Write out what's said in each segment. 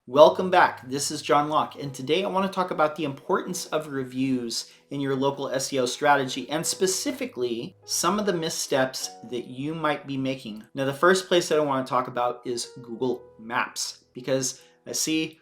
Welcome back. This is John Locke, and today I want to talk about the importance of reviews in your local SEO strategy, and specifically some of the missteps that you might be making. Now, the first place that I want to talk about is Google Maps, because I see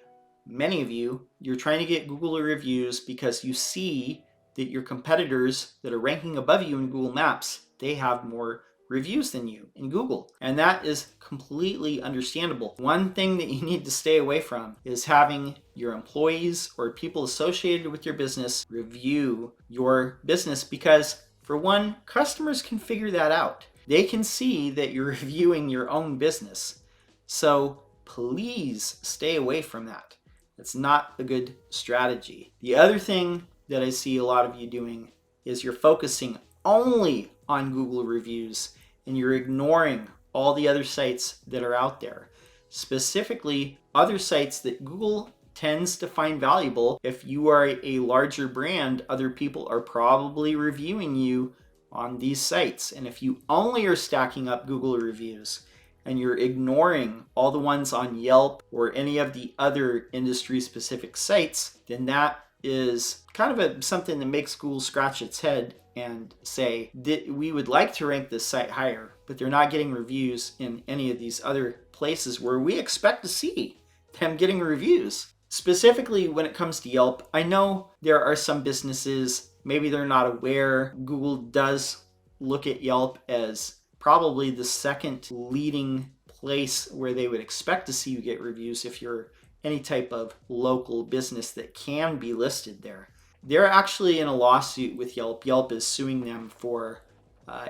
many of you're trying to get Google reviews because you see that your competitors that are ranking above you in Google Maps, they have more reviews than you in Google. And that is completely understandable. One thing that you need to stay away from is having your employees or people associated with your business review your business, because for one, customers can figure that out. They can see that you're reviewing your own business. So please stay away from that. It's not a good strategy. The other thing that I see a lot of you doing is you're focusing only on Google reviews and you're ignoring all the other sites that are out there, specifically other sites that Google tends to find valuable. If you are a larger brand, other people are probably reviewing you on these sites. And if you only are stacking up Google reviews and you're ignoring all the ones on Yelp or any of the other industry specific sites, then that is kind of something that makes Google scratch its head and say that we would like to rank this site higher, but they're not getting reviews in any of these other places where we expect to see them getting reviews. Specifically when it comes to Yelp, I know there are some businesses, maybe they're not aware, Google does look at Yelp as probably the second leading place where they would expect to see you get reviews if you're any type of local business that can be listed there. They're actually in a lawsuit with Yelp. Yelp is suing them for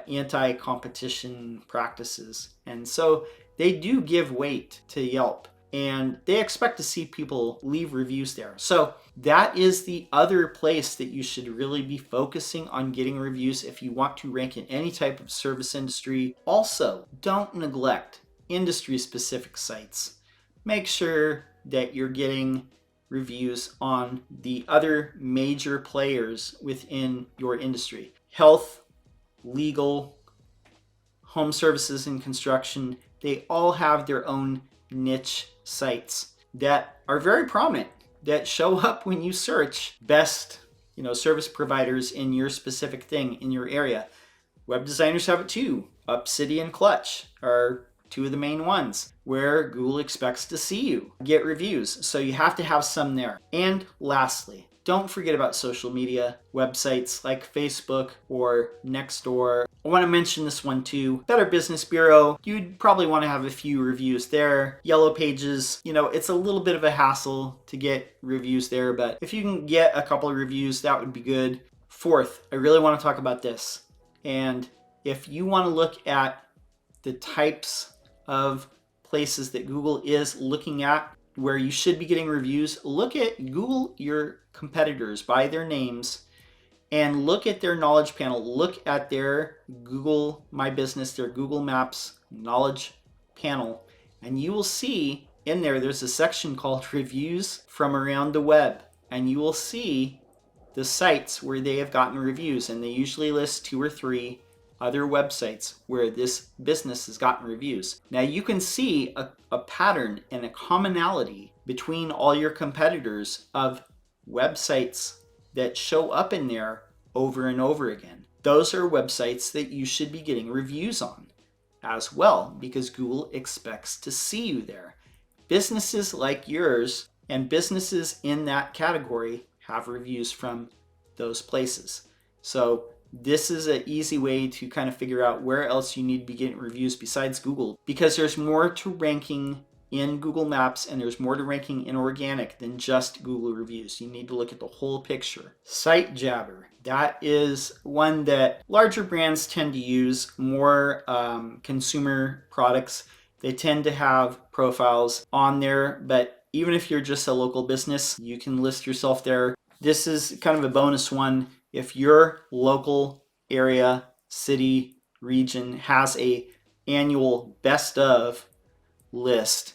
anti-competition practices. And so they do give weight to Yelp and they expect to see people leave reviews there. So that is the other place that you should really be focusing on getting reviews if you want to rank in any type of service industry. Also, don't neglect industry-specific sites. Make sure that you're getting reviews on the other major players within your industry. Health, legal, home services and construction, they all have their own niche sites that are very prominent, that show up when you search best, service providers in your specific thing in your area. Web designers have it too. Upcity and Clutch are two of the main ones where Google expects to see you get reviews. So you have to have some there. And lastly, don't forget about social media websites like Facebook or Nextdoor. I want to mention this one too. Better Business Bureau, you'd probably want to have a few reviews there. Yellow Pages, it's a little bit of a hassle to get reviews there, but if you can get a couple of reviews, that would be good. Fourth, I really want to talk about this. And if you want to look at the types of places that Google is looking at where you should be getting reviews, look at Google your competitors by their names and look at their knowledge panel. Look at their Google My Business, their Google Maps knowledge panel, and you will see in there's a section called Reviews from Around the Web, and you will see the sites where they have gotten reviews, and they usually list 2 or 3 other websites where this business has gotten reviews. Now you can see a pattern and a commonality between all your competitors of websites that show up in there over and over again. Those are websites that you should be getting reviews on as well, because Google expects to see you there. Businesses like yours and businesses in that category have reviews from those places. So this is an easy way to kind of figure out where else you need to be getting reviews besides Google, because there's more to ranking in Google Maps and there's more to ranking in organic than just Google reviews. You need to look at the whole picture. SiteJabber, that is one that larger brands tend to use, more consumer products. They tend to have profiles on there, but even if you're just a local business, you can list yourself there. This is kind of a bonus one. If your local area, city, region has a annual best of list,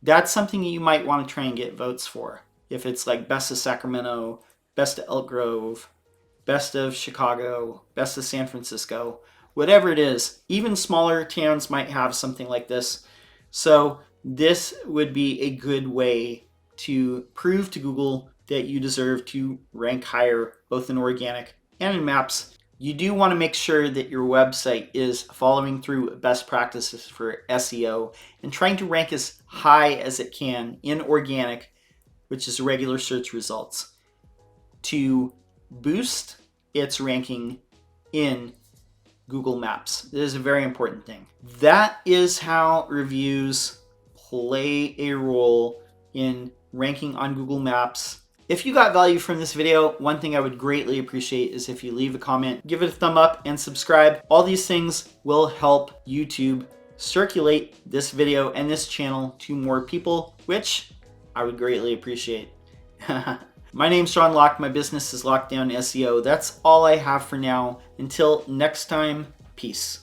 that's something you might want to try and get votes for. If it's like best of Sacramento, best of Elk Grove, best of Chicago, best of San Francisco, whatever it is, even smaller towns might have something like this. So this would be a good way to prove to Google that you deserve to rank higher, both in organic and in maps, you do want to make sure that your website is following through best practices for SEO and trying to rank as high as it can in organic, which is regular search results, to boost its ranking in Google Maps. This is a very important thing. That is how reviews play a role in ranking on Google Maps. If you got value from this video, one thing I would greatly appreciate is if you leave a comment, give it a thumb up, and subscribe. All these things will help YouTube circulate this video and this channel to more people, which I would greatly appreciate. My name's Sean Locke. My business is Lockedown SEO. That's all I have for now. Until next time, peace.